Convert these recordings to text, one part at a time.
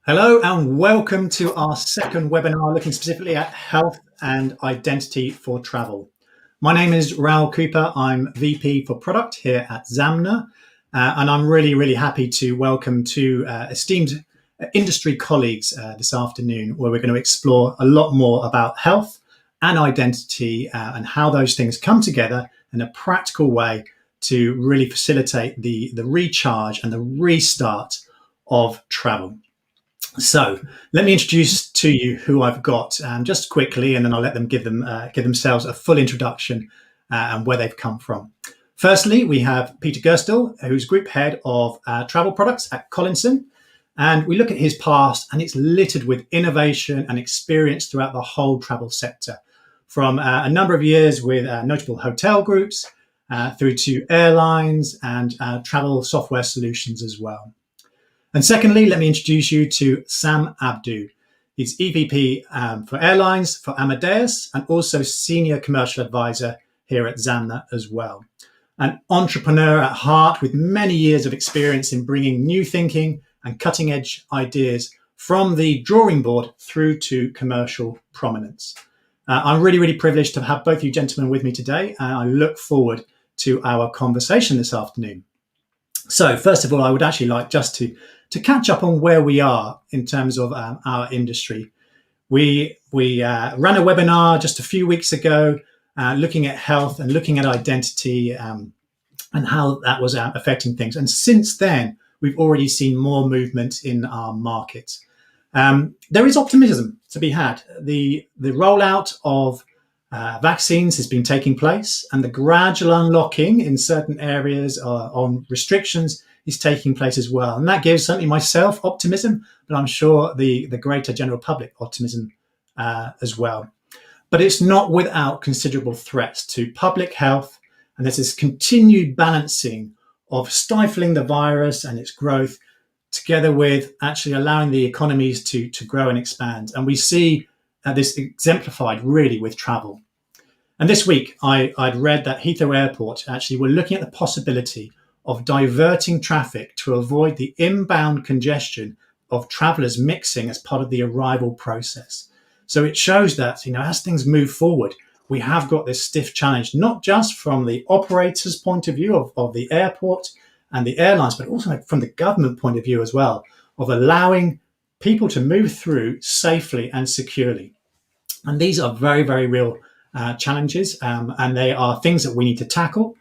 Hello and welcome to our second webinar looking specifically at health and identity for travel. My name is Raoul Cooper. I'm VP for product here at Zamna, and I'm really happy to welcome two esteemed industry colleagues this afternoon, where we're going to explore a lot more about health and identity and how those things come together in a practical way to really facilitate the recharge and the restart of travel. So let me introduce to you who I've got just quickly, and then I'll let them give themselves a full introduction and where they've come from. Firstly, we have Peter Gerstle, who's Group Head of Travel Products at Collinson. And we look at his past, and it's littered with innovation and experience throughout the whole travel sector, from a number of years with notable hotel groups through to airlines and travel software solutions as well. And secondly, let me introduce you to Sam Abdou. He's EVP for Airlines for Amadeus and also Senior Commercial Advisor here at Zamna as well. An entrepreneur at heart with many years of experience in bringing new thinking and cutting edge ideas from the drawing board through to commercial prominence. I'm really privileged to have both you gentlemen with me today, and I look forward to our conversation this afternoon. So first of all, I would actually like just to catch up on where we are in terms of our industry. We ran a webinar just a few weeks ago looking at health and looking at identity and how that was affecting things. And since then, we've already seen more movement in our market. There is optimism to be had. The rollout of vaccines has been taking place, and the gradual unlocking in certain areas on restrictions is taking place as well. And that gives certainly myself optimism, but I'm sure the greater general public optimism as well. But it's not without considerable threats to public health, and there's this continued balancing of stifling the virus and its growth together with actually allowing the economies to grow and expand. And we see this exemplified really with travel. And this week, I'd read that Heathrow Airport actually were looking at the possibility of diverting traffic to avoid the inbound congestion of travellers mixing as part of the arrival process. So it shows that, as things move forward, we have got this stiff challenge, not just from the operator's point of view of the airport and the airlines, but also from the government point of view as well, of allowing people to move through safely and securely. And these are very real challenges, and they are things that we need to tackle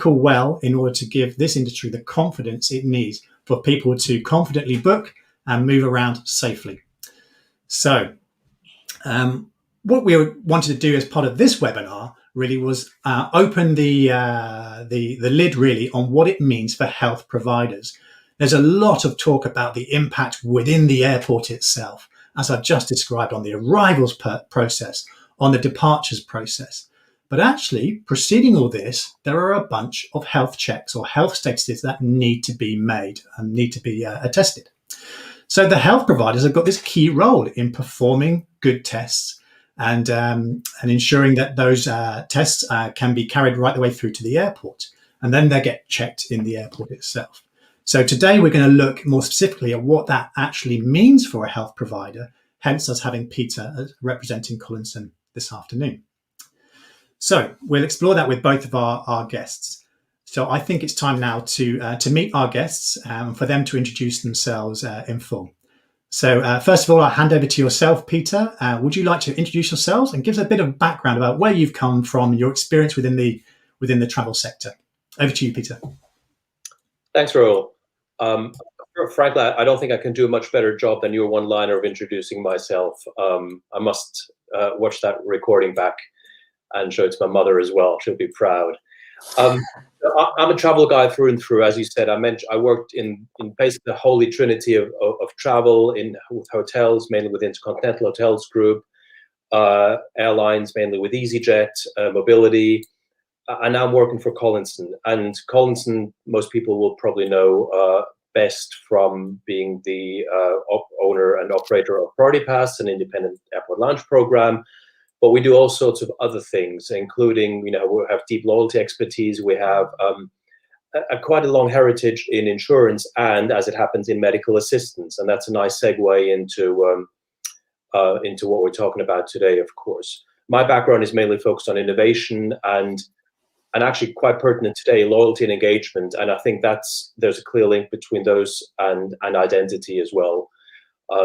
well in order to give this industry the confidence it needs for people to confidently book and move around safely. So what we wanted to do as part of this webinar really was open the lid really on what it means for health providers. There's a lot of talk about the impact within the airport itself, as I've just described, on the arrivals process, on the departures process. But actually, preceding all this, there are a bunch of health checks or health statuses that need to be made and need to be attested. So the health providers have got this key role in performing good tests and ensuring that those tests can be carried right the way through to the airport. And then they get checked in the airport itself. So today we're going to look more specifically at what that actually means for a health provider, hence us having Peter representing Collinson this afternoon. So we'll explore that with both of our guests. So I think it's time now to meet our guests for them to introduce themselves in full. So first of all, I'll hand over to yourself, Peter. Would you like to introduce yourselves and give us a bit of background about where you've come from, your experience within the travel sector? Over to you, Peter. Thanks, Raoul. Frankly, I don't think I can do a much better job than your one-liner of introducing myself. I must watch that recording back and show it to my mother as well. She'll be proud. I'm a travel guy through and through. As you said, I worked in basically the holy trinity of travel with hotels, mainly with Intercontinental Hotels Group, airlines, mainly with EasyJet, mobility, and now I'm working for Collinson. And Collinson, most people will probably know best from being the owner and operator of Priority Pass, an independent airport lounge program. But we do all sorts of other things, including, we have deep loyalty expertise. We have quite a long heritage in insurance and, as it happens, in medical assistance, and that's a nice segue into what we're talking about today. Of course, my background is mainly focused on innovation and actually quite pertinent today, loyalty and engagement, and I think there's a clear link between those and identity as well.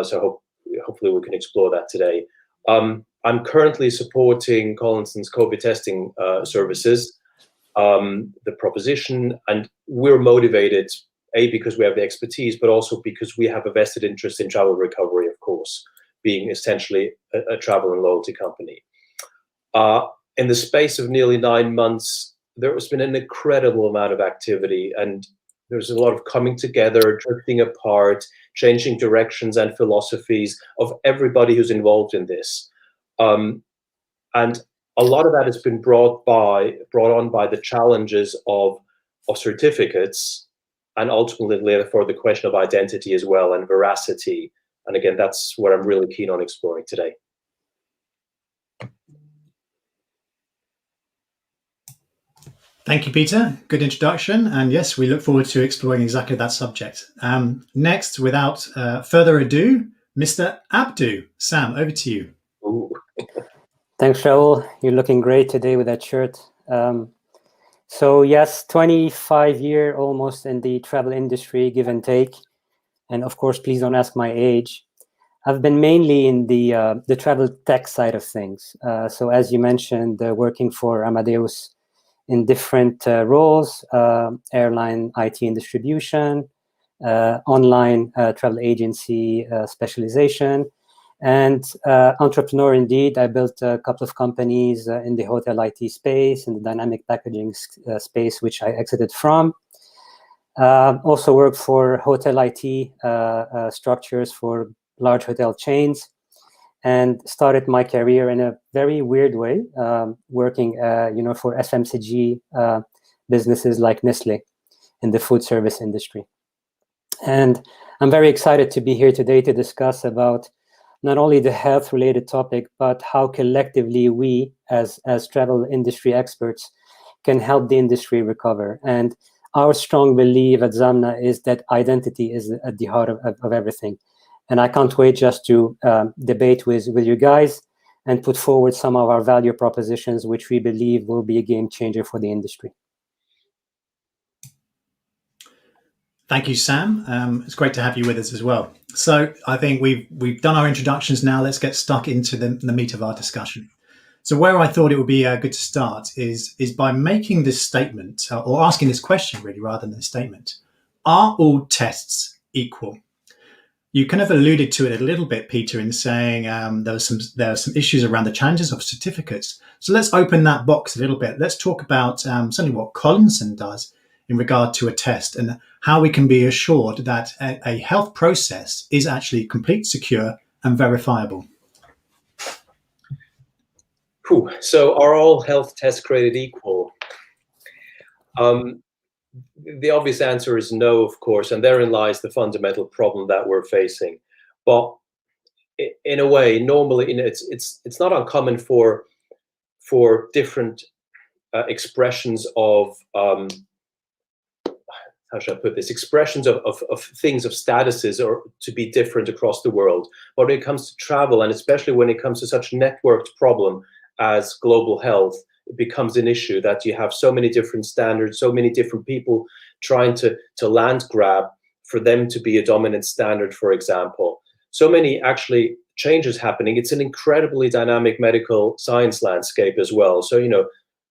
So hopefully we can explore that today. I'm currently supporting Collinson's COVID testing services. The proposition, and we're motivated, because we have the expertise, but also because we have a vested interest in travel recovery, of course, being essentially a travel and loyalty company. In the space of nearly 9 months, there has been an incredible amount of activity, and there's a lot of coming together, drifting apart, changing directions and philosophies of everybody who's involved in this. And a lot of that has been brought on by the challenges of certificates, and ultimately, therefore, the question of identity as well and veracity. And again, that's what I'm really keen on exploring today. Thank you, Peter. Good introduction. And yes, we look forward to exploring exactly that subject. Next, without further ado, Mr. Abdou. Sam, over to you. Ooh. Thanks, Raoul. You're looking great today with that shirt. So yes, 25 years almost in the travel industry, give and take. And of course, please don't ask my age. I've been mainly in the travel tech side of things. So as you mentioned, working for Amadeus in different roles, airline, IT and distribution, online travel agency specialization, and entrepreneur indeed. I built a couple of companies in the hotel IT space, in the dynamic packaging space, which I exited from. Also worked for hotel IT structures for large hotel chains, and started my career in a very weird way, working for FMCG businesses like Nestle in the food service industry. And I'm very excited to be here today to discuss about not only the health-related topic, but how collectively we, as travel industry experts, can help the industry recover. And our strong belief at Zamna is that identity is at the heart of everything. And I can't wait just to debate with you guys and put forward some of our value propositions, which we believe will be a game changer for the industry. Thank you, Sam. It's great to have you with us as well. So I think we've done our introductions now. Let's get stuck into the meat of our discussion. So where I thought it would be good to start is by making this statement, or asking this question really, rather than a statement. Are all tests equal? You kind of alluded to it a little bit, Peter, in saying there are some issues around the challenges of certificates. So let's open that box a little bit. Let's talk about certainly what Collinson does in regard to a test, and how we can be assured that a health process is actually complete, secure, and verifiable. So are all health tests created equal? The obvious answer is no, of course, and therein lies the fundamental problem that we're facing. But in a way, normally, it's not uncommon for different expressions of how should I put this? Expressions of things, of statuses, or to be different across the world. But when it comes to travel, and especially when it comes to such a networked problem as global health, it becomes an issue that you have so many different standards, so many different people trying to land grab for them to be a dominant standard, for example. So many actually changes happening. It's an incredibly dynamic medical science landscape as well. So,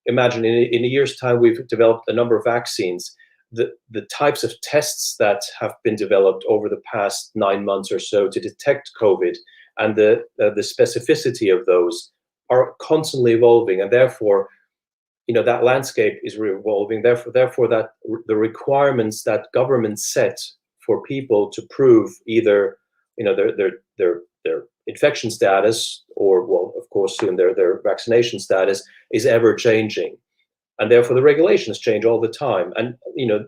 imagine in a year's time, we've developed a number of vaccines. The types of tests that have been developed over the past 9 months or so to detect COVID, and the specificity of those are constantly evolving, and therefore, that landscape is revolving. Therefore, that the requirements that governments set for people to prove either, their infection status, or, well, of course, soon their vaccination status, is ever changing. And therefore, the regulations change all the time. And,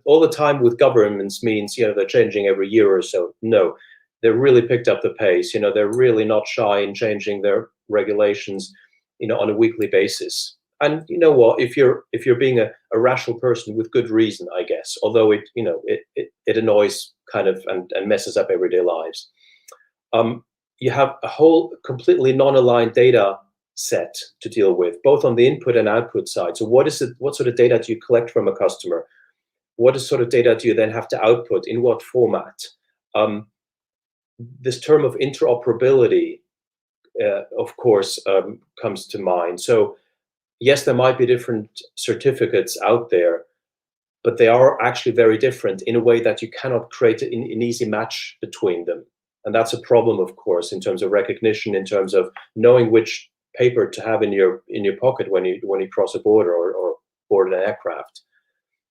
all the time with governments means, they're changing every year or so. No, they've really picked up the pace. They're really not shy in changing their regulations, on a weekly basis. And you know what? If you're being a rational person with good reason, I guess, although it annoys kind of and messes up everyday lives. You have a whole completely non-aligned data set to deal with, both on the input and output side. So what sort of data do you collect from a customer? What sort of data do you then have to output? In what format? This term of interoperability, of course, comes to mind. So yes, there might be different certificates out there, but they are actually very different in a way that you cannot create an easy match between them. And that's a problem, of course, in terms of recognition, in terms of knowing which paper to have in your pocket when you cross a border or board an aircraft.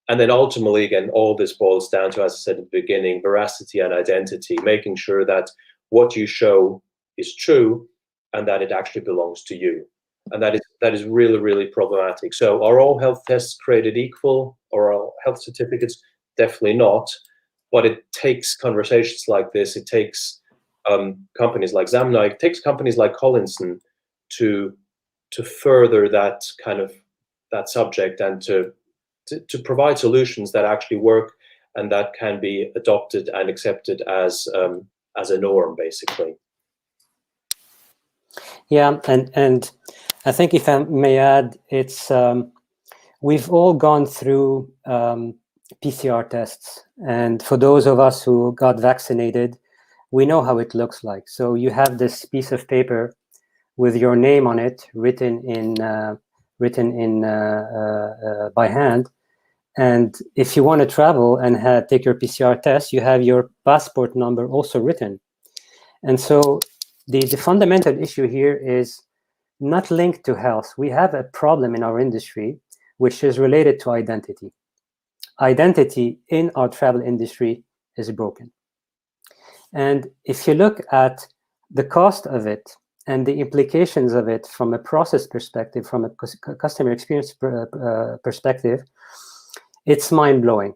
And then ultimately, again, all this boils down to, as I said at the beginning, veracity and identity, making sure that what you show is true and that it actually belongs to you. And that is really, really problematic. So are all health tests created equal, or are health certificates? Definitely not. But it takes conversations like this. It takes companies like Zamna, it takes companies like Collinson to further that kind of that subject, and to provide solutions that actually work and that can be adopted and accepted as a norm, basically. Yeah, and I think, if I may add, it's we've all gone through PCR tests, and for those of us who got vaccinated, we know how it looks like. So you have this piece of paper with your name on it, written in by hand. And if you want to travel and take your PCR test, you have your passport number also written. And so the fundamental issue here is not linked to health. We have a problem in our industry which is related to identity. Identity in our travel industry is broken. And if you look at the cost of it and the implications of it from a process perspective, from a customer experience perspective, it's mind-blowing.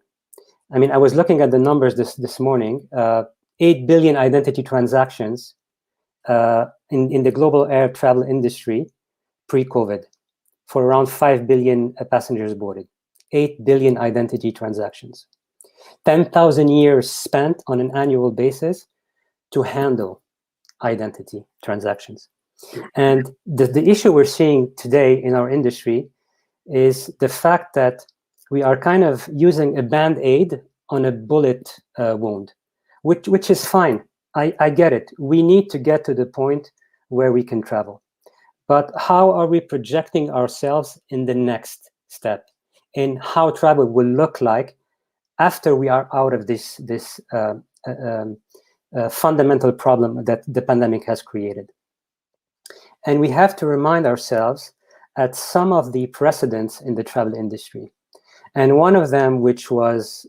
I mean, I was looking at the numbers this morning. 8 billion identity transactions in the global air travel industry pre-COVID, for around 5 billion passengers boarded. 8 billion identity transactions. 10,000 years spent on an annual basis to handle identity transactions. And the issue we're seeing today in our industry is the fact that we are kind of using a band-aid on a bullet wound, which is fine. I get it. We need to get to the point where we can travel. But how are we projecting ourselves in the next step, in how travel will look like after we are out of this fundamental problem that the pandemic has created? And we have to remind ourselves at some of the precedents in the travel industry. And one of them, which was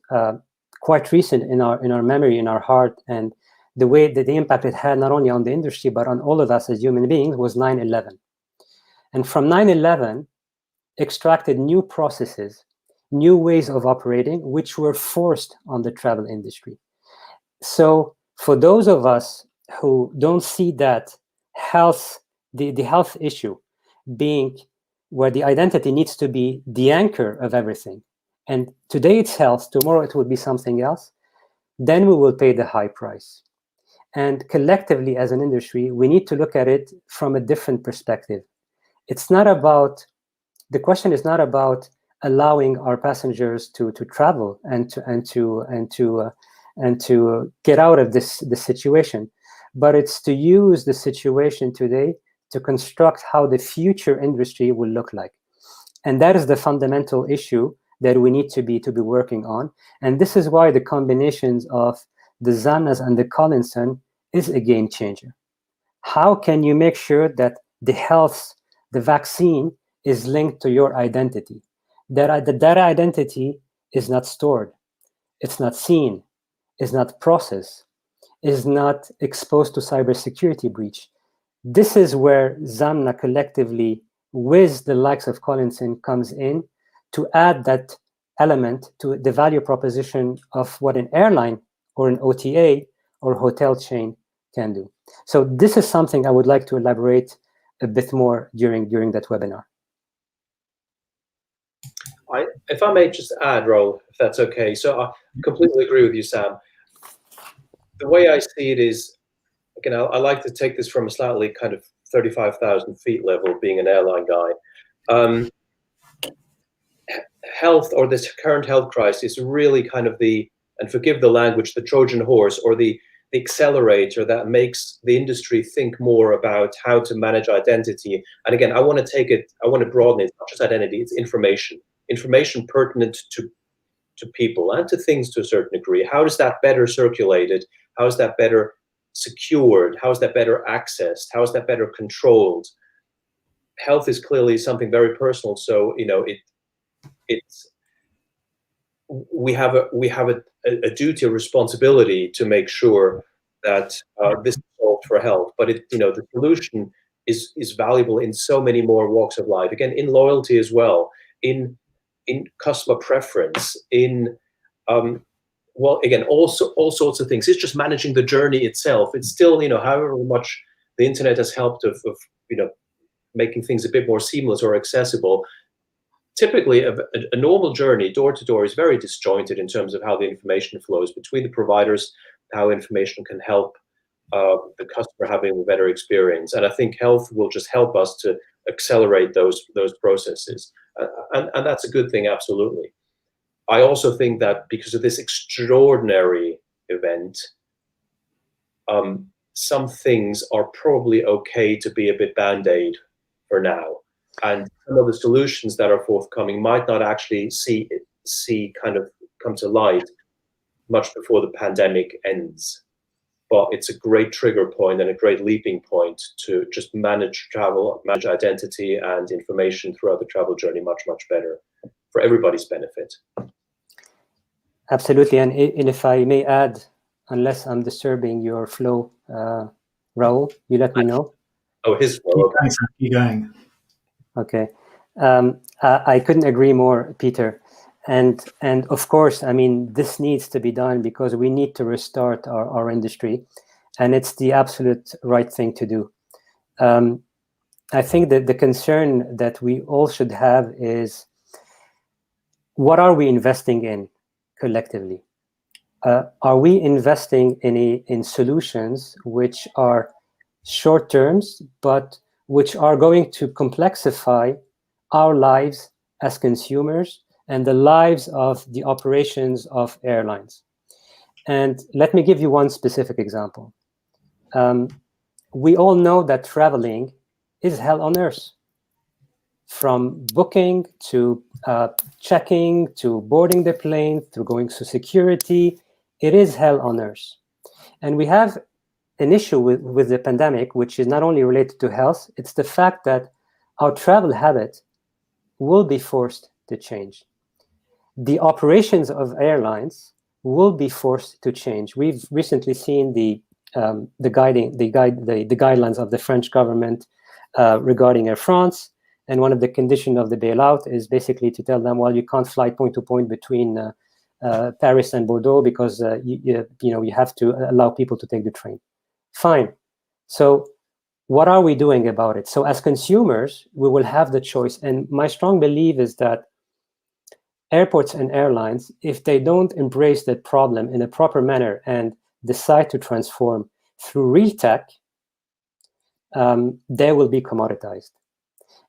quite recent in our memory, in our heart, and the way that the impact it had not only on the industry, but on all of us as human beings, was 9/11. And from 9/11, extracted new processes, new ways of operating, which were forced on the travel industry. So for those of us who don't see that health, the health issue being where the identity needs to be the anchor of everything, and today it's health, tomorrow it will be something else, then we will pay the high price. And collectively as an industry, we need to look at it from a different perspective. It's not about, the question is not about allowing our passengers to travel and to get out of this situation, but it's to use the situation today to construct how the future industry will look like. And that is the fundamental issue that we need to be working on. And this is why the combinations of the Zamnas and the Collinson is a game changer. How can you make sure that the vaccine is linked to your identity? That the data identity is not stored, it's not seen, is not processed, is not exposed to cybersecurity breach. This is where Zamna collectively, with the likes of Collinson, comes in to add that element to the value proposition of what an airline or an OTA or hotel chain can do. So this is something I would like to elaborate a bit more during that webinar. If I may just add, Raoul, if that's okay. So I completely agree with you, Sam. The way I see it is, again, I like to take this from a slightly kind of 35,000 feet level, being an airline guy. Health, or this current health crisis, really kind of and forgive the language, the Trojan horse, or the accelerator that makes the industry think more about how to manage identity. And again, I want to broaden it. It's not just identity, it's information pertinent to people and to things to a certain degree. How is that better circulated? How is that better secured? How is that better accessed? How is that better controlled? Health is clearly something very personal. So, we have a duty, a responsibility to make sure that this is solved for health. But the solution is valuable in so many more walks of life. Again, in loyalty as well, in customer preference, in again, all sorts of things. It's just managing the journey itself. It's still, however much the internet has helped of making things a bit more seamless or accessible. Typically, a normal journey, door to door, is very disjointed in terms of how the information flows between the providers, how information can help the customer having a better experience. And I think health will just help us to accelerate those processes. And that's a good thing, absolutely. I also think that because of this extraordinary event, some things are probably okay to be a bit Band-Aid for now. And some of the solutions that are forthcoming might not actually see kind of come to light much before the pandemic ends. But it's a great trigger point and a great leaping point to just manage travel, manage identity and information throughout the travel journey much, much better for everybody's benefit. Absolutely. And if I may add, unless I'm disturbing your flow, Raoul, you let me know. Oh, his flow. Keep going. Okay. I couldn't agree more, Peter. And of course, I mean, this needs to be done because we need to restart our industry, and it's the absolute right thing to do. I think that the concern that we all should have is, what are we investing in collectively? Are we investing in solutions which are short terms, but which are going to complexify our lives as consumers and the lives of the operations of airlines? And let me give you one specific example. We all know that traveling is hell on earth. From booking to checking to boarding the plane to going to security, it is hell on earth. And we have an issue with the pandemic, which is not only related to health, it's the fact that our travel habit will be forced to change. The operations of airlines will be forced to change. We've recently seen the guidelines of the French government regarding Air France, and one of the conditions of the bailout is basically to tell them, well, you can't fly point to point between Paris and Bordeaux because you have to allow people to take the train. Fine. So what are we doing about it? So as consumers, we will have the choice. And my strong belief is that airports and airlines, if they don't embrace the problem in a proper manner and decide to transform through real tech, they will be commoditized.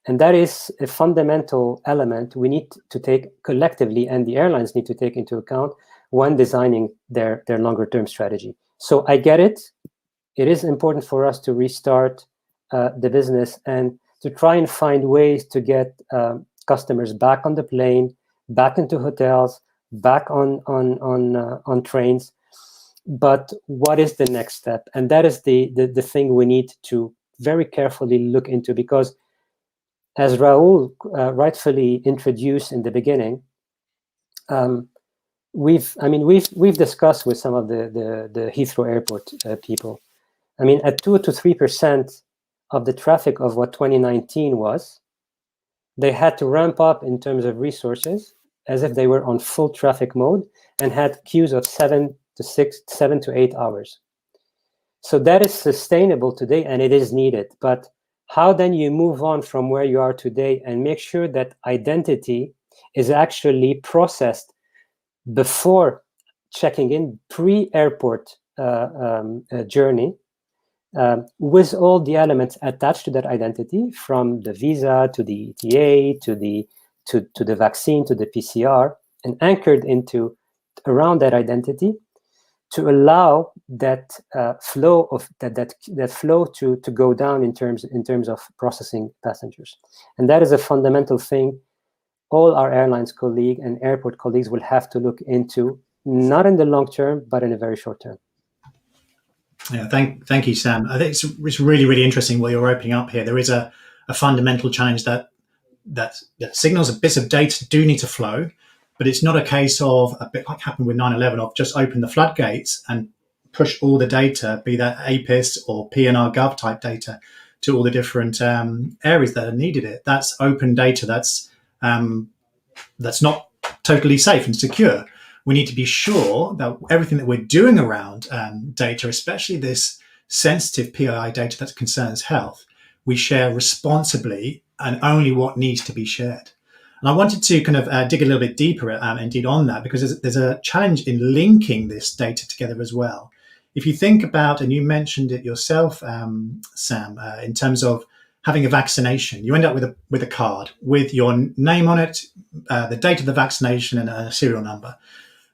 And that is a fundamental element we need to take collectively, and the airlines need to take into account when designing their longer-term strategy. So I get it. It is important for us to restart the business and to try and find ways to get customers back on the plane, back into hotels, back on trains. But what is the next step? And that is the thing we need to very carefully look into, because as Raoul rightfully introduced in the beginning, we've discussed with some of the Heathrow Airport people. I mean, at 2 to 3% of the traffic of what 2019 was, they had to ramp up in terms of resources as if they were on full traffic mode and had queues of 7 to 8 hours. So that is sustainable today, and it is needed. But how then you move on from where you are today and make sure that identity is actually processed before checking in, pre-airport journey, with all the elements attached to that identity, from the visa to the ETA to the vaccine to the PCR, and anchored into around that identity, to allow that flow of that flow to go down in terms of processing passengers. And that is a fundamental thing all our airlines colleagues and airport colleagues will have to look into, not in the long term, but in a very short term. Yeah, thank you, Sam. I think it's really, really interesting what you're opening up here. There is a fundamental challenge that signals and bits of data do need to flow, but it's not a case of, a bit like happened with 9/11, of just open the floodgates and push all the data, be that APIS or PNR Gov type data, to all the different areas that are needed. That's open data. That's not totally safe and secure. We need to be sure that everything that we're doing around data, especially this sensitive PII data that concerns health, we share responsibly and only what needs to be shared. And I wanted to kind of dig a little bit deeper, indeed, on that, because there's a challenge in linking this data together as well. If you think about, and you mentioned it yourself, Sam, in terms of having a vaccination, you end up with a card with your name on it, the date of the vaccination, and a serial number.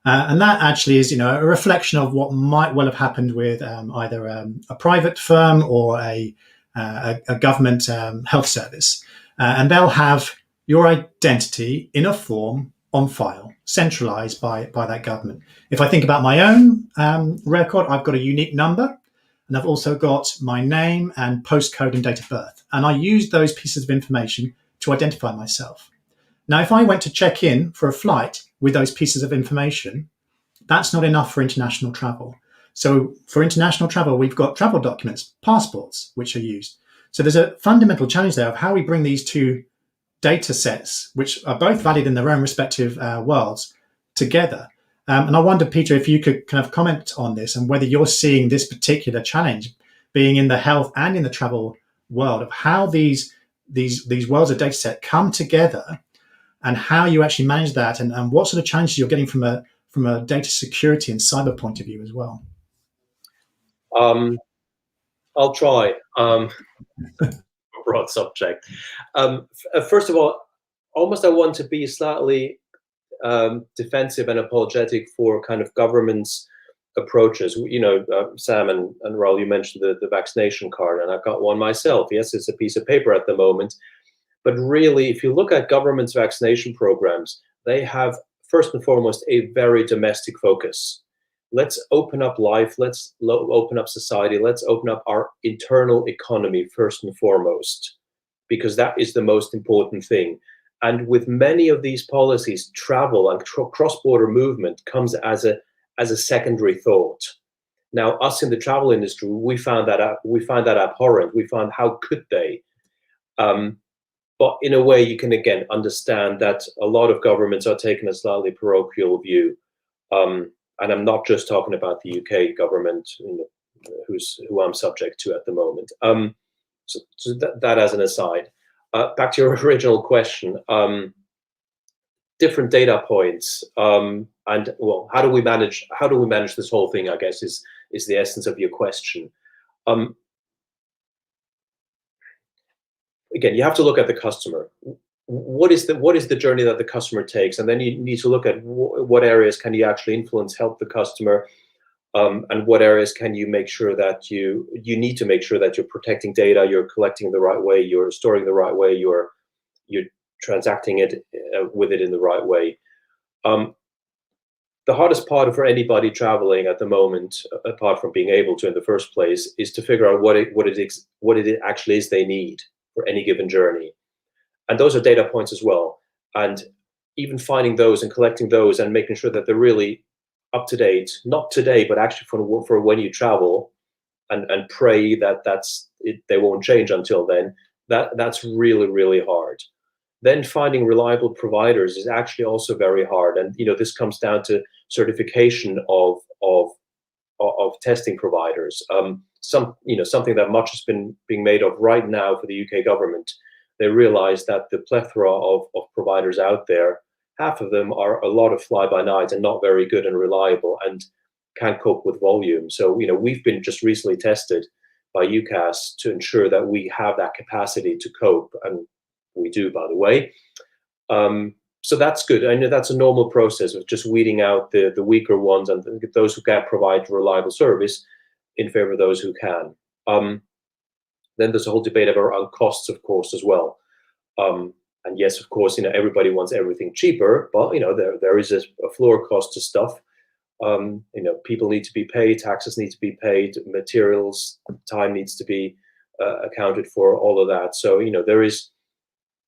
And that actually is, a reflection of what might well have happened with either a private firm or a government health service. And they'll have your identity in a form on file, centralized by that government. If I think about my own record, I've got a unique number, and I've also got my name and postcode and date of birth. And I use those pieces of information to identify myself. Now, if I went to check in for a flight with those pieces of information, that's not enough for international travel. So for international travel, we've got travel documents, passports, which are used. So there's a fundamental challenge there of how we bring these two data sets, which are both valid in their own respective worlds, together. And I wonder, Peter, if you could kind of comment on this and whether you're seeing this particular challenge being in the health and in the travel world, of how these worlds of data set come together and how you actually manage that, and what sort of challenges you're getting from a data security and cyber point of view as well. I'll try. Broad subject. First of all, almost I want to be slightly defensive and apologetic for kind of government's approaches. Sam and Raoul, you mentioned the vaccination card, and I've got one myself. Yes, it's a piece of paper at the moment, but really, if you look at government's vaccination programs, they have first and foremost a very domestic focus. Let's open up life, let's open up society, let's open up our internal economy first and foremost, because that is the most important thing. And with many of these policies, travel and cross-border movement comes as a secondary thought. Now, us in the travel industry, we find that abhorrent. We find, how could they? But in a way, you can again understand that a lot of governments are taking a slightly parochial view. And I'm not just talking about the UK government, who I'm subject to at the moment. So that as an aside. Back to your original question. Different data points, and well, how do we manage this whole thing, I guess, is the essence of your question. Again, you have to look at the customer. What is the journey that the customer takes, and then you need to look at what areas can you actually influence, help the customer, and what areas can you make sure that you need to make sure that you're protecting data, you're collecting the right way, you're storing the right way, you're transacting it with it in the right way. The hardest part for anybody traveling at the moment, apart from being able to in the first place, is to figure out what it actually is they need for any given journey. And those are data points as well. And even finding those and collecting those and making sure that they're really up to date, not today, but actually for when you travel, and pray that they won't change until then, that's really, really hard. Then finding reliable providers is actually also very hard. And this comes down to certification of testing providers. Something that much has been being made of right now for the UK government. They realize that the plethora of providers out there half of them are a lot of fly-by-night and not very good and reliable and can't cope with volume. So, we've been just recently tested by UCAS to ensure that we have that capacity to cope, and we do, by the way. So that's good. I know that's a normal process of just weeding out the weaker ones and those who can't provide reliable service in favor of those who can. Then there's a whole debate around costs, of course, as well. And yes, of course, everybody wants everything cheaper, but there is a floor cost to stuff. People need to be paid, taxes need to be paid, materials, time needs to be accounted for, all of that. So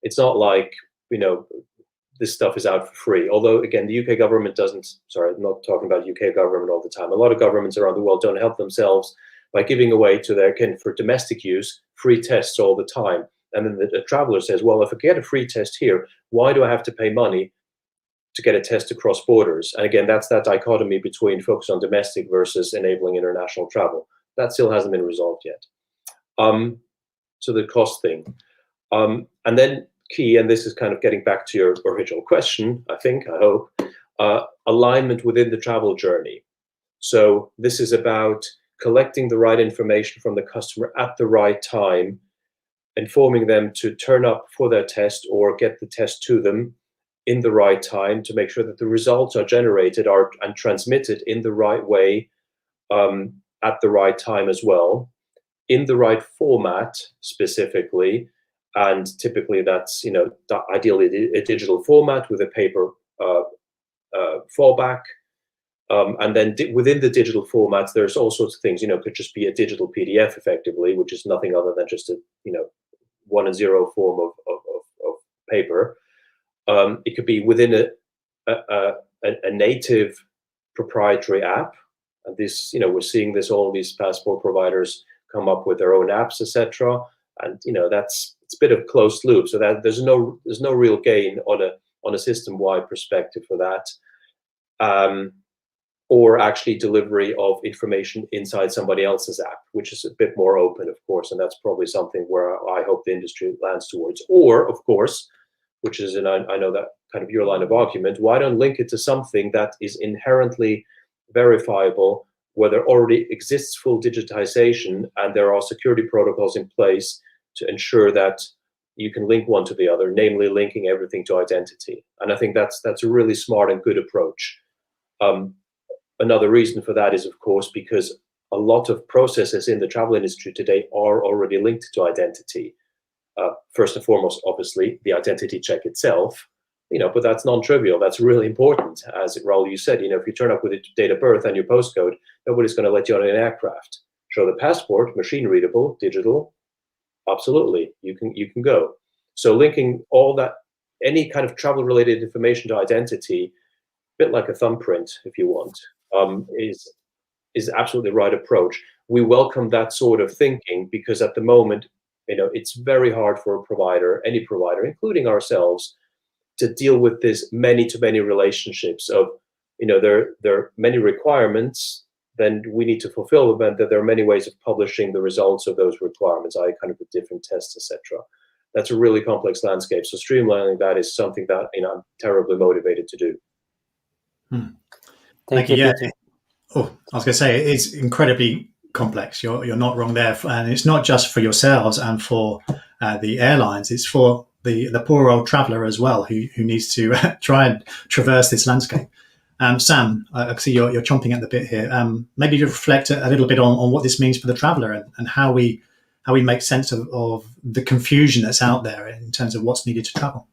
it's not like this stuff is out for free. Although again, the UK government doesn't. Sorry, I'm not talking about UK government all the time. A lot of governments around the world don't help themselves by giving away to their kin for domestic use free tests all the time. And then the traveler says, well, if I get a free test here, why do I have to pay money to get a test across borders? And again, that's that dichotomy between focus on domestic versus enabling international travel. That still hasn't been resolved yet. So the cost thing. And then key, and this is kind of getting back to your original question, I hope, alignment within the travel journey. So this is about collecting the right information from the customer at the right time, informing them to turn up for their test or get the test to them in the right time to make sure that the results are generated and transmitted in the right way at the right time as well, in the right format specifically. And typically that's, ideally a digital format with a paper fallback. And then within the digital formats, there's all sorts of things, could just be a digital PDF effectively, which is nothing other than just a, 1 and 0 form of paper. It could be within a native proprietary app. And this, we're seeing this, all these passport providers come up with their own apps, etc. And, it's a bit of closed loop. So that there's no real gain on a system-wide perspective for that. Or actually delivery of information inside somebody else's app, which is a bit more open, of course, and that's probably something where I hope the industry lands towards. Or, of course, which is, and I know that kind of your line of argument, why don't link it to something that is inherently verifiable, where there already exists full digitization and there are security protocols in place to ensure that you can link one to the other, namely linking everything to identity. And I think that's a really smart and good approach. Another reason for that is, of course, because a lot of processes in the travel industry today are already linked to identity. First and foremost, obviously, the identity check itself, but that's non-trivial. That's really important. As Raoul, you said, if you turn up with a date of birth and your postcode, nobody's going to let you on an aircraft. Show the passport, machine readable, digital, absolutely, you can go. So linking all that, any kind of travel-related information to identity, a bit like a thumbprint, if you want, is absolutely the right approach. We welcome that sort of thinking because at the moment, it's very hard for a provider, any provider, including ourselves, to deal with this many-to-many relationships of, there are many requirements, then we need to fulfill them, and that there are many ways of publishing the results of those requirements, kind of with different tests, etc. That's a really complex landscape. So streamlining that is something that I'm terribly motivated to do. Thank you, Peter. Oh, I was going to say, it's incredibly complex. You're not wrong there. And it's not just for yourselves and for the airlines. It's for the poor old traveller as well, who needs to try and traverse this landscape. Sam, I see you're chomping at the bit here. Maybe you reflect a little bit on what this means for the traveller and how we make sense of the confusion that's out there in terms of what's needed to travel.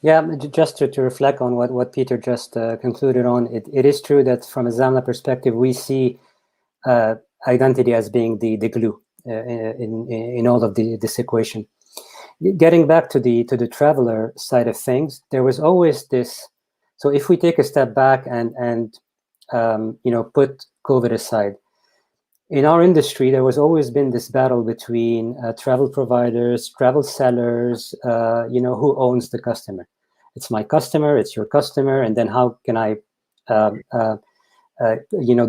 Yeah, just to reflect on what Peter just concluded on, it is true that from a Zamna perspective, we see identity as being the glue in all of this equation. Getting back to the traveler side of things, there was always this. So if we take a step back and put COVID aside, in our industry, there was always been this battle between travel providers, travel sellers, who owns the customer. It's my customer, it's your customer, and then how can I,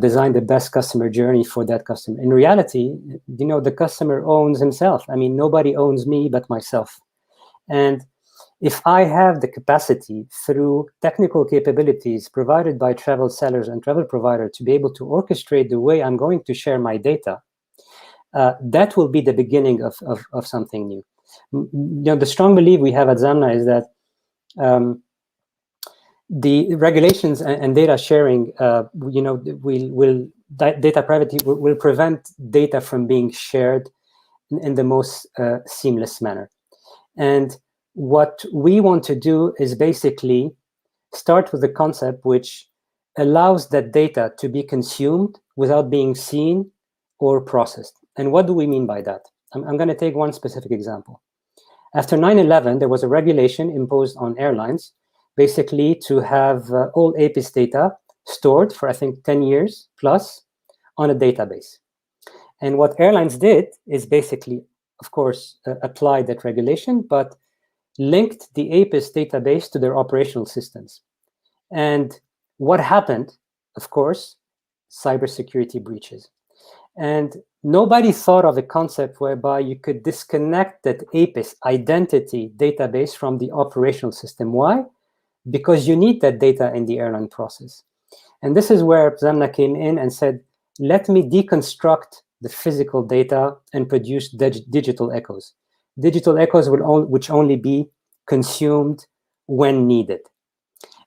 design the best customer journey for that customer? In reality, the customer owns himself. I mean, nobody owns me but myself. And if I have the capacity through technical capabilities provided by travel sellers and travel provider to be able to orchestrate the way I'm going to share my data, that will be the beginning of something new. The strong belief we have at Zamna is that the regulations and data sharing, data privacy will prevent data from being shared in the most seamless manner. And what we want to do is basically start with a concept which allows that data to be consumed without being seen or processed. And what do we mean by that? I'm going to take one specific example. After 9/11, there was a regulation imposed on airlines, basically to have all APIS data stored for, I think, 10 years plus on a database. And what airlines did is basically, of course, apply that regulation, but linked the APIS database to their operational systems. And what happened, of course, cybersecurity breaches. And nobody thought of a concept whereby you could disconnect that APIS identity database from the operational system. Why? Because you need that data in the airline process. And this is where Zamna came in and said, let me deconstruct the physical data and produce digital echoes. Digital echoes which only be consumed when needed.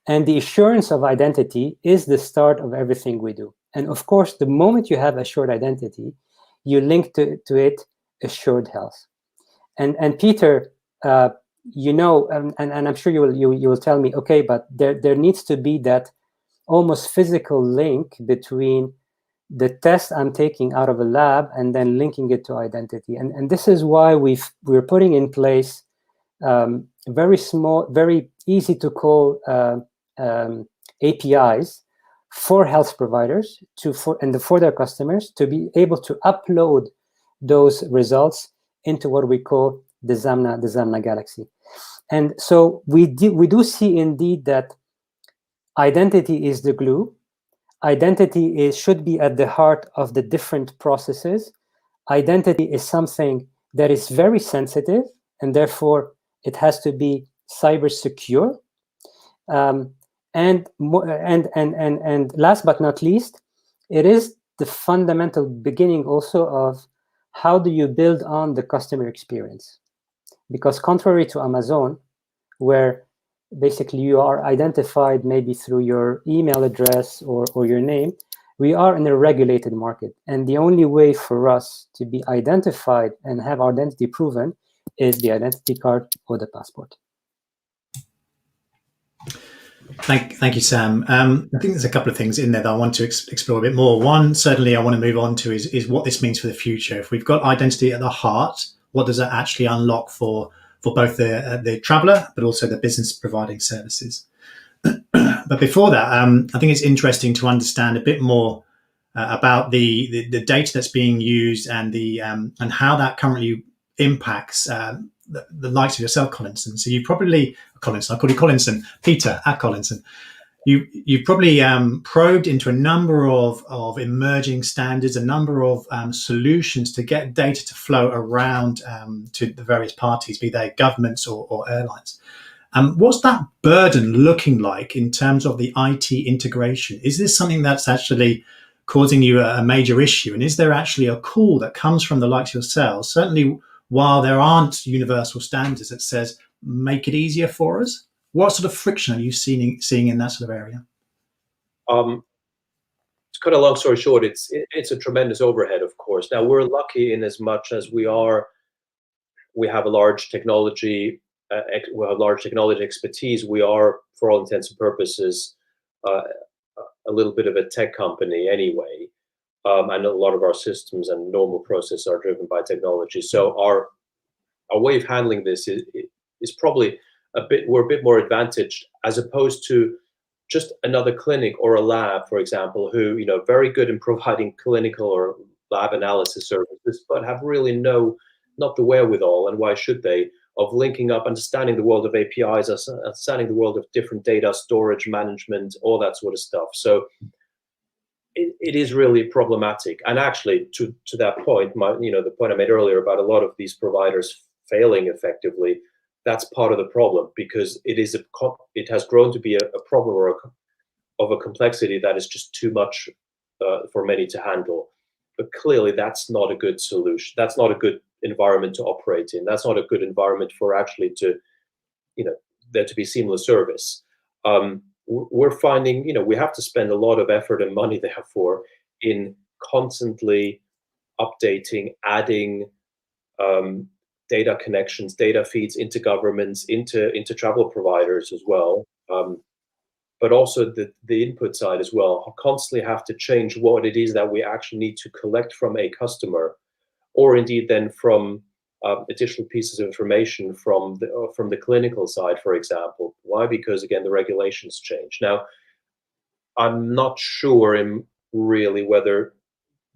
And the assurance of identity is the start of everything we do. And of course, the moment you have assured identity, you link to it assured health. And Peter, and I'm sure you will tell me, okay, but there needs to be that almost physical link between the test I'm taking out of a lab and then linking it to identity. And this is why we're putting in place very small, very easy to call APIs for health providers for their customers to be able to upload those results into what we call the Zamna Galaxy. And so we do see indeed that identity is the glue. Identity should be at the heart of the different processes. Identity is something that is very sensitive, and therefore it has to be cyber secure. And last but not least, it is the fundamental beginning also of how do you build on the customer experience. Because contrary to Amazon, where basically you are identified maybe through your email address or your name, we are in a regulated market. And the only way for us to be identified and have our identity proven is the identity card or the passport. Thank you, Sam. I think there's a couple of things in there that I want to explore a bit more. One, certainly I want to move on to is what this means for the future. If we've got identity at the heart, what does that actually unlock for both the traveller, but also the business providing services? But before that, I think it's interesting to understand a bit more about the data that's being used and and how that currently impacts the likes of yourself, Collinson. So you probably Collinson, I call you Collinson, Peter at Collinson. You've probably probed into a number of emerging standards, a number of solutions to get data to flow around to the various parties, be they governments or airlines. What's that burden looking like in terms of the IT integration? Is this something that's actually causing you a major issue? And is there actually a call that comes from the likes of yourselves, certainly while there aren't universal standards, that says, make it easier for us? What sort of friction are you seeing in that sort of area? To cut a long story short, it's a tremendous overhead, of course. Now, we're lucky in as much as we have a large technology expertise. We are, for all intents and purposes, a little bit of a tech company anyway. And a lot of our systems and normal processes are driven by technology. So our way of handling this is probably we're a bit more advantaged as opposed to just another clinic or a lab, for example, who, very good in providing clinical or lab analysis services, but have really not the wherewithal, and why should they, of linking up, understanding the world of APIs, understanding the world of different data storage management, all that sort of stuff. So it is really problematic. And actually, to that point, the point I made earlier about a lot of these providers failing effectively, that's part of the problem, because it has grown to be a problem of a complexity that is just too much for many to handle. But clearly, that's not a good solution. That's not a good environment to operate in. That's not a good environment for actually there to be seamless service. We're finding, we have to spend a lot of effort and money, therefore, in constantly updating, adding data connections, data feeds into governments, into travel providers as well. But also the input side as well. Constantly have to change what it is that we actually need to collect from a customer, or indeed then from additional pieces of information from the clinical side, for example. Why? Because again, the regulations change. Now, I'm not sure really whether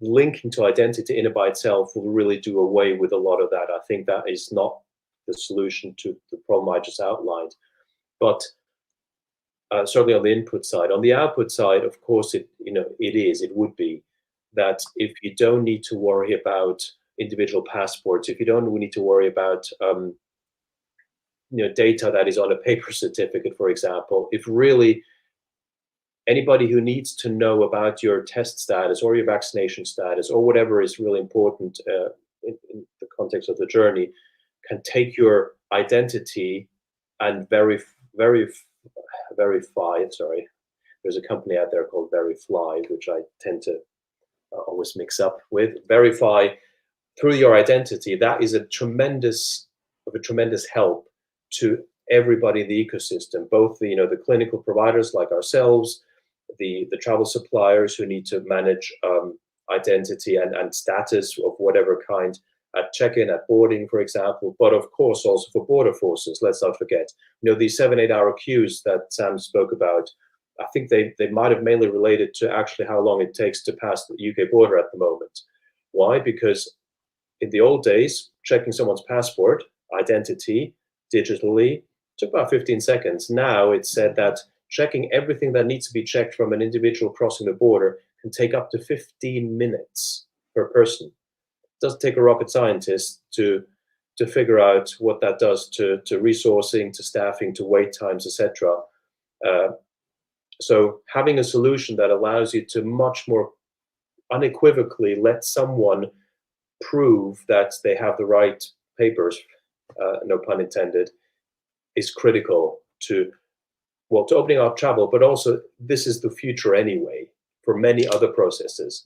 linking to identity in and by itself will really do away with a lot of that. I think that is not the solution to the problem I just outlined. But certainly on the input side. On the output side, of course, it would be that if you don't need to worry about individual passports, if you don't need to worry about data that is on a paper certificate, for example, if really anybody who needs to know about your test status or your vaccination status or whatever is really important in the context of the journey can take your identity and verify. Sorry, there's a company out there called Verifly, which I tend to always mix up with. Verify through your identity. That is a tremendous help to everybody in the ecosystem, both the clinical providers like ourselves, the travel suppliers who need to manage identity and status of whatever kind at check-in, at boarding, for example, but of course also for border forces. Let's not forget, these 7-8 hour queues that Sam spoke about. I think they might have mainly related to actually how long it takes to pass the UK border at the moment. Why? Because in the old days, checking someone's passport, identity, digitally, took about 15 seconds. Now it's said that checking everything that needs to be checked from an individual crossing the border can take up to 15 minutes per person. It doesn't take a rocket scientist to figure out what that does to resourcing, to staffing, to wait times, etc. So having a solution that allows you to much more unequivocally let someone prove that they have the right papers, no pun intended, is critical to opening up travel, but also this is the future anyway for many other processes,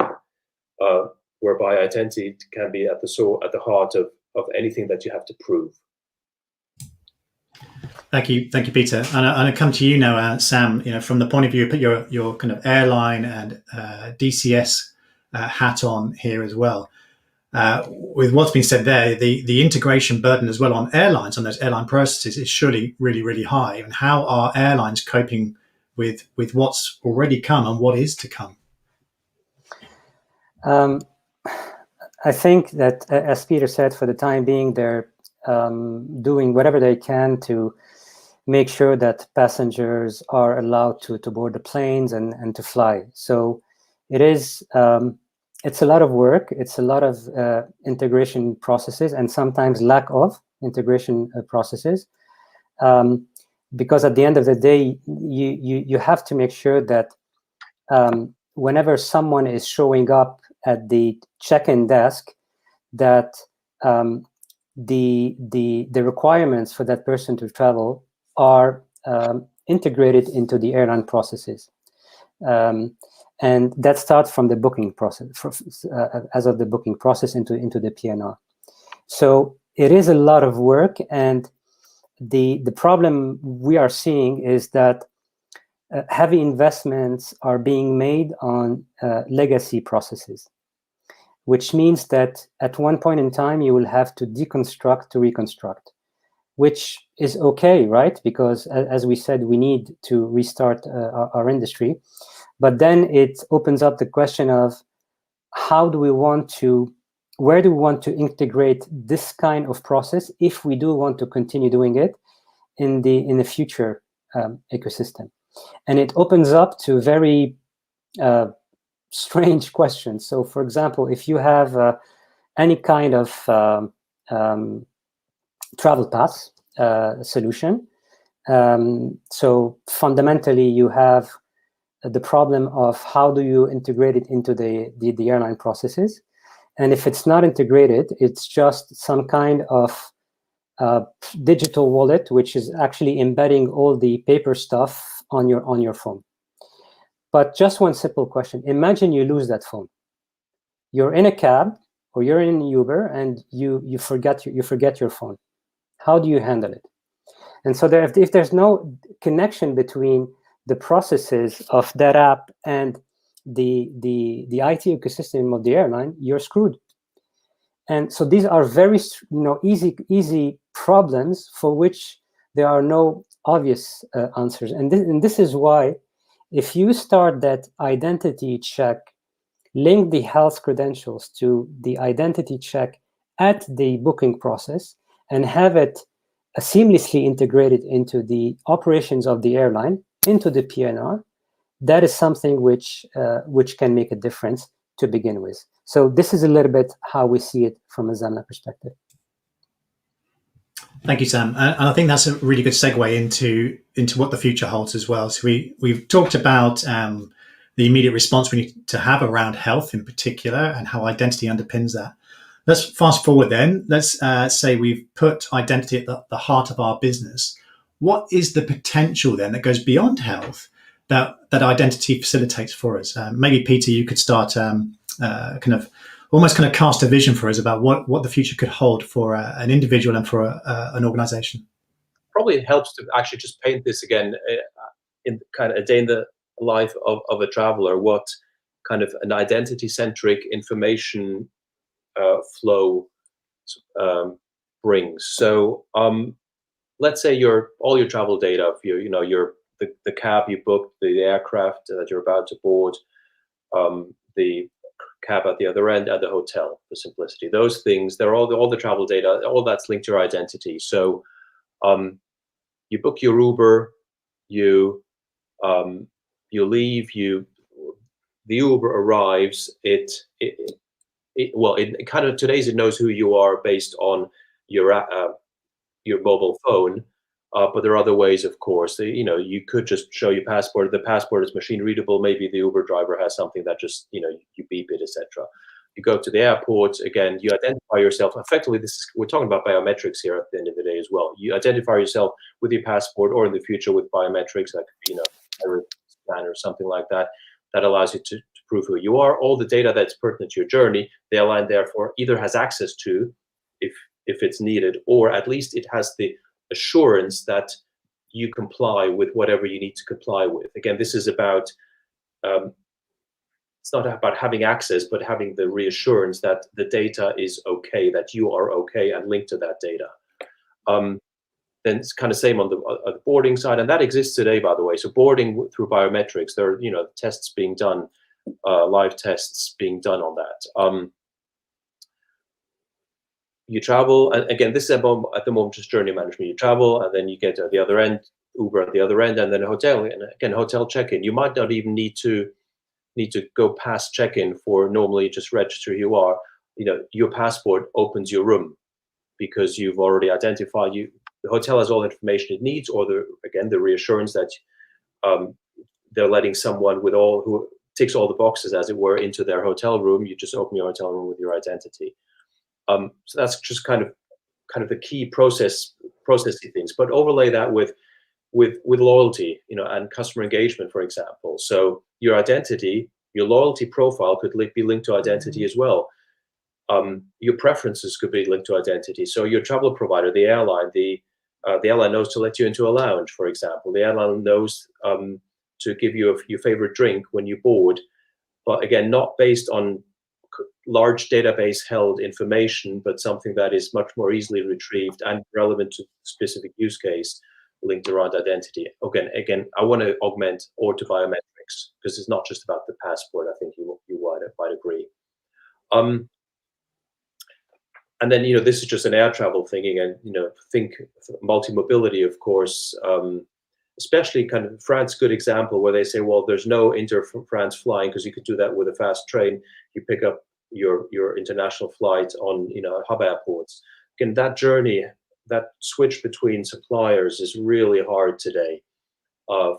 whereby identity can be at the heart of anything that you have to prove. Thank you, Peter. And I come to you now, Sam. From the point of view, put your kind of airline and DCS hat on here as well. With what's been said there, the integration burden as well on airlines, on those airline processes, is surely really, really high. And how are airlines coping with what's already come and what is to come? I think that, as Peter said, for the time being, they're doing whatever they can to make sure that passengers are allowed to board the planes and to fly. So it is... it's a lot of work. It's a lot of integration processes and sometimes lack of integration processes. Because at the end of the day, you have to make sure that whenever someone is showing up at the check-in desk, that the requirements for that person to travel are integrated into the airline processes. And that starts from the booking process, as of the booking process into the PNR. So it is a lot of work, and the problem we are seeing is that heavy investments are being made on legacy processes, which means that at one point in time you will have to deconstruct to reconstruct, which is okay, right? Because as we said, we need to restart our industry. But then it opens up the question of where do we want to integrate this kind of process if we do want to continue doing it in the future ecosystem. And it opens up to very strange questions. So, for example, if you have any kind of travel pass, solution. So fundamentally, you have the problem of how do you integrate it into the airline processes. And if it's not integrated, it's just some kind of digital wallet, which is actually embedding all the paper stuff on your phone. But just one simple question. Imagine you lose that phone. You're in a cab or you're in Uber and you forget your phone. How do you handle it? And so if there's no connection between the processes of that app and the IT ecosystem of the airline, you're screwed. And so these are very easy problems for which there are no obvious answers. And this is why, if you start that identity check, link the health credentials to the identity check at the booking process, and have it seamlessly integrated into the operations of the airline, into the PNR, that is something which can make a difference to begin with. So this is a little bit how we see it from a Zamna perspective. Thank you, Sam. And I think that's a really good segue into what the future holds as well. So we've talked about the immediate response we need to have around health in particular and how identity underpins that. Let's fast forward then. Let's say we've put identity at the heart of our business. What is the potential then that goes beyond health that identity facilitates for us? Maybe, Peter, you could start kind of cast a vision for us about what the future could hold for an individual and for an organization. Probably it helps to actually just paint this again in kind of a day in the life of a traveler, what kind of an identity-centric information flow brings. So let's say all your travel data of the cab you booked, the aircraft that you're about to board, the cab at the other end, and the hotel, for simplicity. Those things, they're all the travel data, all that's linked to your identity. So you book your Uber, you leave, the Uber arrives, it kind of today's it knows who you are based on your mobile phone, but there are other ways, of course. You could just show your passport. The passport is machine readable. Maybe the Uber driver has something that just you beep it, etc. You go to the airport again. You identify yourself. Effectively, we're talking about biometrics here at the end of the day as well. You identify yourself with your passport, or in the future with biometrics, that could be a scan or something like that. That allows you to prove who you are. All the data that's pertinent to your journey, the airline therefore either has access to, if it's needed, or at least it has the assurance that you comply with whatever you need to comply with. Again, this is about, it's not about having access, but having the reassurance that the data is okay, that you are okay and linked to that data. Then it's kind of same on the boarding side, and that exists today, by the way. So boarding through biometrics, there are tests being done, live tests being done on that. You travel, and again, this is at the moment just journey management. You travel, and then you get to the other end, Uber at the other end, and then a hotel, and again, hotel check-in. You might not even need to go past check-in for normally just register who you are. Your passport opens your room because you've already identified you. The hotel has all the information it needs, or the reassurance that they're letting someone who ticks all the boxes, as it were, into their hotel room. You just open your hotel room with your identity. So that's just kind of the key processy things. But overlay that with loyalty, and customer engagement, for example. So your identity, your loyalty profile could be linked to identity as well. Your preferences could be linked to identity. So your travel provider, the airline, the airline knows to let you into a lounge, for example. The airline knows to give you your favorite drink when you board, but again, not based on large database held information, but something that is much more easily retrieved and relevant to specific use case linked around identity. Again, I want to augment or to biometrics, because it's not just about the passport. I think you might agree. And then, this is just an air travel thing again, think multi-mobility, of course, especially kind of France, good example, where they say, well, there's no inter-France flying because you could do that with a fast train. You pick up your international flight on, hub airports. Again, that journey, that switch between suppliers is really hard today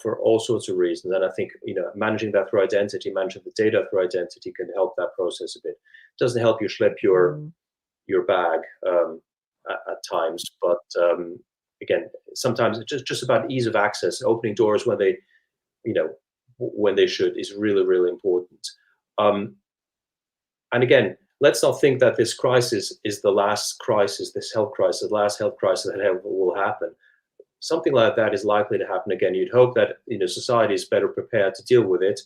for all sorts of reasons. And I think, managing that through identity, managing the data through identity can help that process a bit. It doesn't help you schlep your bag at times, but again, sometimes it's just about ease of access, opening doors when they, when they should, is really, really important. And again, let's not think that this crisis is the last crisis, this health crisis, the last health crisis that ever will happen. Something like that is likely to happen again. You'd hope that society is better prepared to deal with it,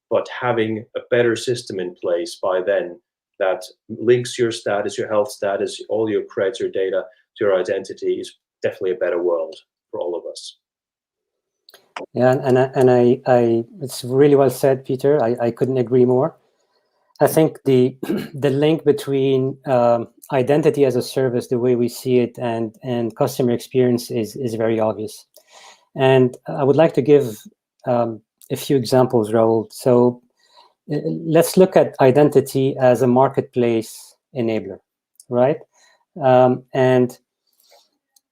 but having a better system in place by then that links your status, your health status, all your creds, your data to your identity is definitely a better world for all of us. Yeah, and I it's really well said, Peter. I couldn't agree more. I think the link between identity as a service, the way we see it, and customer experience is very obvious. And I would like to give a few examples, Raoul. So let's look at identity as a marketplace enabler, right? And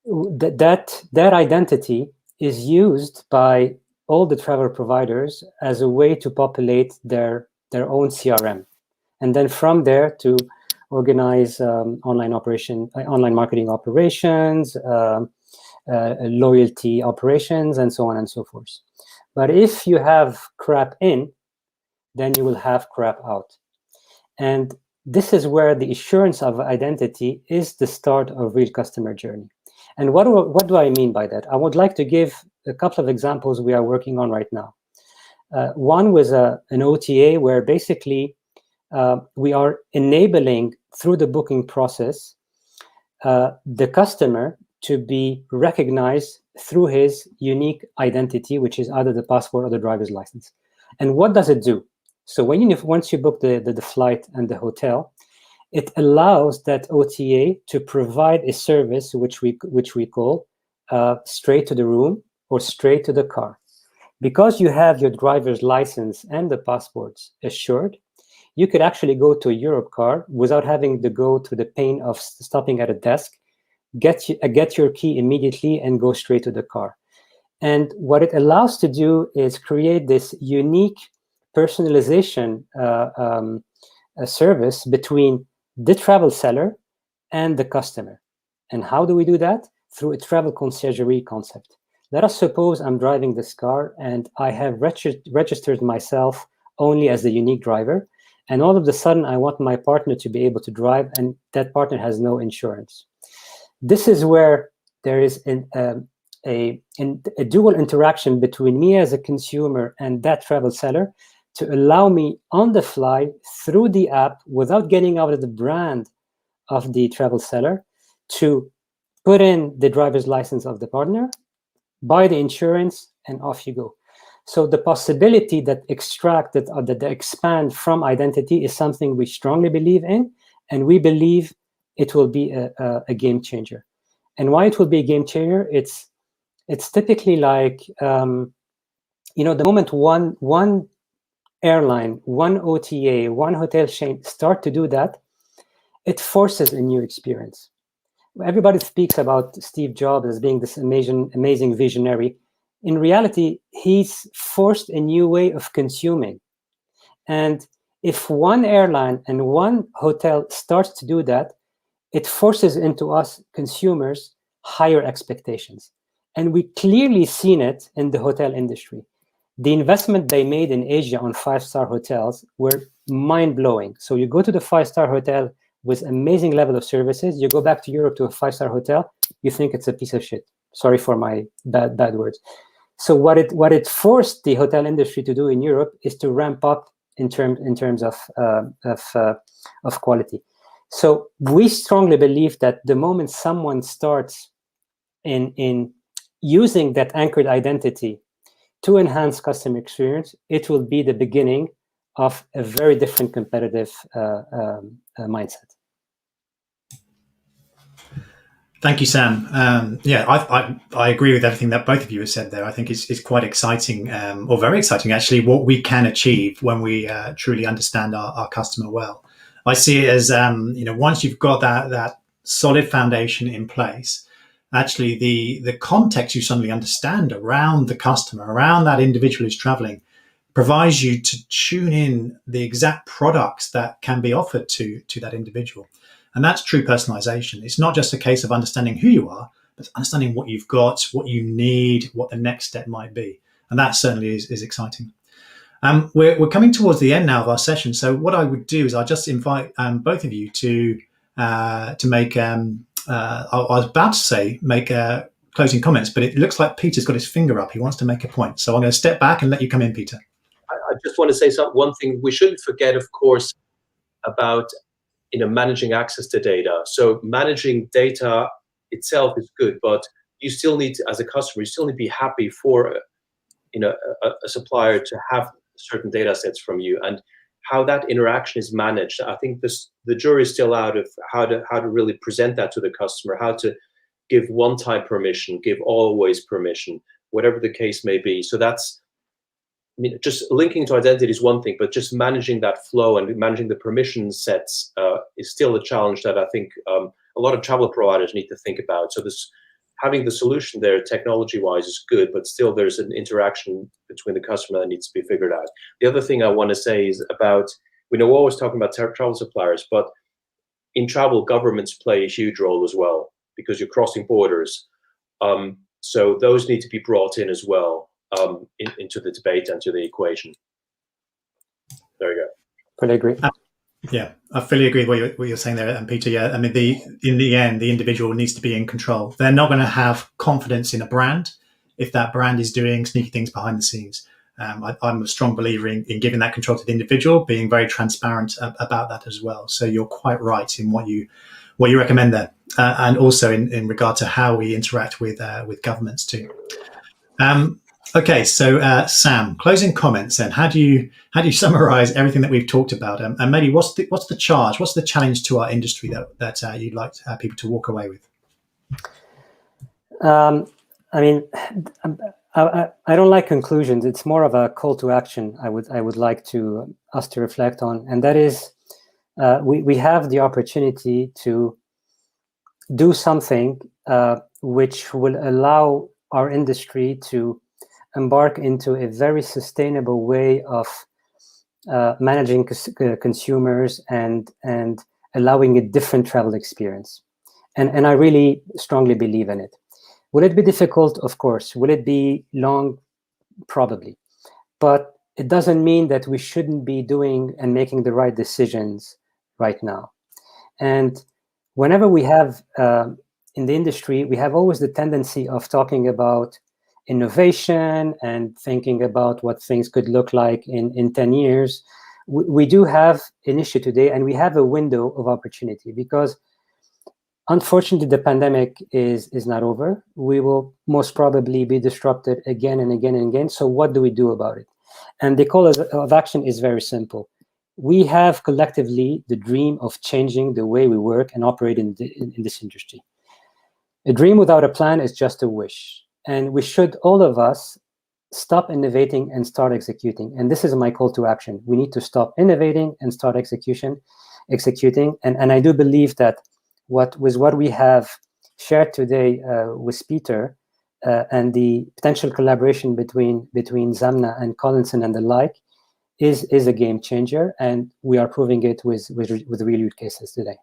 that identity is used by all the travel providers as a way to populate their own CRM. And then from there to organize online marketing operations, loyalty operations, and so on and so forth. But if you have crap in, then you will have crap out. And this is where the assurance of identity is the start of real customer journey. And what do I mean by that? I would like to give a couple of examples we are working on right now. One was an OTA where basically we are enabling through the booking process the customer to be recognized through his unique identity, which is either the passport or the driver's license. And what does it do? So once you book the flight and the hotel, it allows that OTA to provide a service which we call straight to the room or straight to the car. Because you have your driver's license and the passports assured, you could actually go to a Europe car without having to go through the pain of stopping at a desk, get your key immediately and go straight to the car. And what it allows to do is create this unique personalization service between the travel seller and the customer. And how do we do that? Through a travel conciergerie concept. Let us suppose I'm driving this car and I have registered myself only as the unique driver. And all of a sudden, I want my partner to be able to drive, and that partner has no insurance. This is where there is a dual interaction between me as a consumer and that travel seller to allow me on the fly through the app without getting out of the brand of the travel seller to put in the driver's license of the partner, buy the insurance, and off you go. So the possibility that that expand from identity is something we strongly believe in, and we believe it will be a game changer. And why it will be a game changer? It's typically like the moment one airline, one OTA, one hotel chain start to do that, it forces a new experience. Everybody speaks about Steve Jobs as being this amazing visionary. In reality, he's forced a new way of consuming. And if one airline and one hotel starts to do that, it forces into us consumers higher expectations. And we clearly seen it in the hotel industry. The investment they made in Asia on 5-star hotels were mind-blowing. So you go to the 5-star hotel with amazing level of services, you go back to Europe to a 5-star hotel, you think it's a piece of shit. Sorry for my bad words. So what it forced the hotel industry to do in Europe is to ramp up in terms of quality. So we strongly believe that the moment someone starts in using that anchored identity to enhance customer experience, it will be the beginning of a very different competitive mindset. Thank you, Sam. I agree with everything that both of you have said there. I think it's quite exciting, or very exciting actually, what we can achieve when we truly understand our customer well. I see it as once you've got that solid foundation in place, actually the context you suddenly understand around the customer, around that individual who's traveling, provides you to tune in the exact products that can be offered to that individual. And that's true personalization. It's not just a case of understanding who you are, but understanding what you've got, what you need, what the next step might be. And that certainly is exciting. We're coming towards the end now of our session. So what I would do is I'll just invite both of you to make, I was about to say, make closing comments, but it looks like Peter's got his finger up. He wants to make a point. So I'm going to step back and let you come in, Peter. I just want to say one thing. We shouldn't forget, of course, about managing access to data. So managing data itself is good, but you still need to, as a customer, you still need to be happy for a supplier to have certain data sets from you, and how that interaction is managed. I think the jury is still out of how to really present that to the customer, how to give one-time permission, give always permission, whatever the case may be. So that's, just linking to identity is one thing, but just managing that flow and managing the permission sets is still a challenge that I think a lot of travel providers need to think about. So having the solution there technology-wise is good, but still there's an interaction between the customer that needs to be figured out. The other thing I want to say is about, we're always talking about travel suppliers, but in travel, governments play a huge role as well, because you're crossing borders. So those need to be brought in as well. Into the debate and to the equation. There you go. Fully agree. Yeah, I fully agree with what you're saying there, and Peter. Yeah, I mean, in the end, the individual needs to be in control. They're not going to have confidence in a brand if that brand is doing sneaky things behind the scenes. I'm a strong believer in giving that control to the individual, being very transparent about that as well. So you're quite right in what you recommend there, and also in regard to how we interact with governments too. Okay, so Sam, closing comments then. How do you summarize everything that we've talked about, and maybe what's the charge, what's the challenge to our industry that you'd like people to walk away with? I mean, I don't like conclusions. It's more of a call to action. I would like us to reflect on, and that is, we have the opportunity to do something which will allow our industry to embark into a very sustainable way of managing consumers and allowing a different travel experience. And I really strongly believe in it. Will it be difficult? Of course. Will it be long? Probably. But it doesn't mean that we shouldn't be doing and making the right decisions right now. And whenever we have, in the industry, we have always the tendency of talking about innovation and thinking about what things could look like in 10 years. We do have an issue today, and we have a window of opportunity, because unfortunately the pandemic is not over. We will most probably be disrupted again and again and again. So what do we do about it? And the call of action is very simple. We have collectively the dream of changing the way we work and operate in this industry. A dream without a plan is just a wish. And we should, all of us, stop innovating and start executing. And this is my call to action. We need to stop innovating and start executing. And I do believe that what we have shared today with Peter and the potential collaboration between Zamna and Collinson and the like is a game changer. And we are proving it with real use cases today.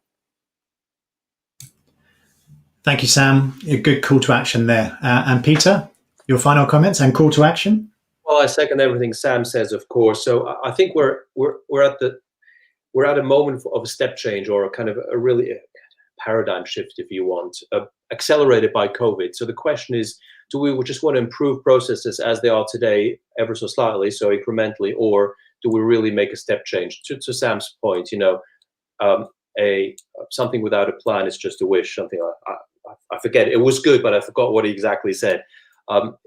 Thank you, Sam. A good call to action there. And Peter, your final comments and call to action? Well, I second everything Sam says, of course. So I think we're at a moment of a step change, or a kind of a really paradigm shift, if you want, accelerated by COVID. So the question is, do we just want to improve processes as they are today, ever so slightly, so incrementally, or do we really make a step change? To Sam's point, something without a plan is just a wish. Something I forget. It was good, but I forgot what he exactly said.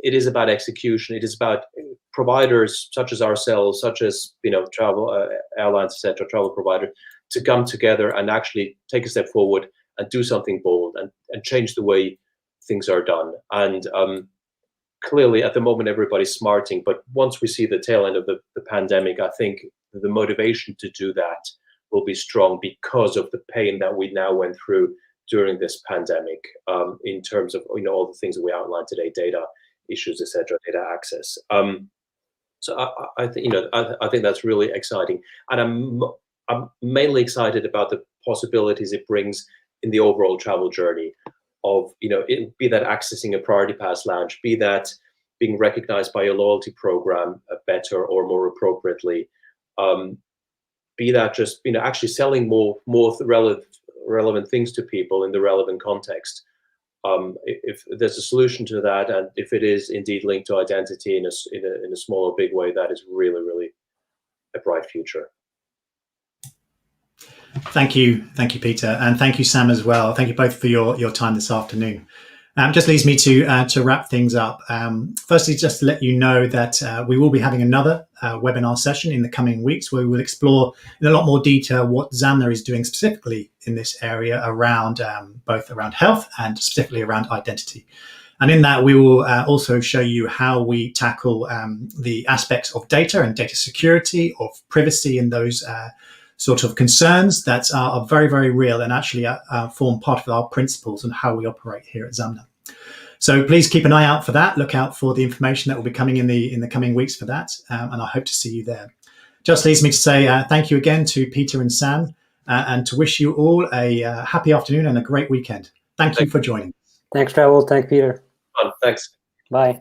It is about execution. It is about providers such as ourselves, such as travel airlines, etc., travel providers, to come together and actually take a step forward and do something bold and change the way things are done. And clearly, at the moment, everybody's smarting. But once we see the tail end of the pandemic, I think the motivation to do that will be strong, because of the pain that we now went through during this pandemic, in terms of all the things that we outlined today, data issues, etc., data access. So I think I think that's really exciting, and I'm mainly excited about the possibilities it brings in the overall travel journey of be that accessing a priority pass lounge, be that being recognized by your loyalty program better or more appropriately, be that just actually selling more relevant things to people in the relevant context. If there's a solution to that, and if it is indeed linked to identity in a small or big way, that is really a bright future. Thank you, Peter, and thank you, Sam, as well. Thank you both for your time this afternoon. Just leads me to wrap things up. Firstly, just to let you know that we will be having another webinar session in the coming weeks, where we will explore in a lot more detail what Zamna is doing specifically in this area around both around health and specifically around identity. And in that, we will also show you how we tackle the aspects of data and data security, of privacy, and those sort of concerns that are very real and actually form part of our principles and how we operate here at Zamna. So please keep an eye out for that. Look out for the information that will be coming in the coming weeks for that, and I hope to see you there. Just leaves me to say thank you again to Peter and Sam, and to wish you all a happy afternoon and a great weekend. Thank you for joining. Thanks, Raoul. Thanks, Peter. Thanks. Bye.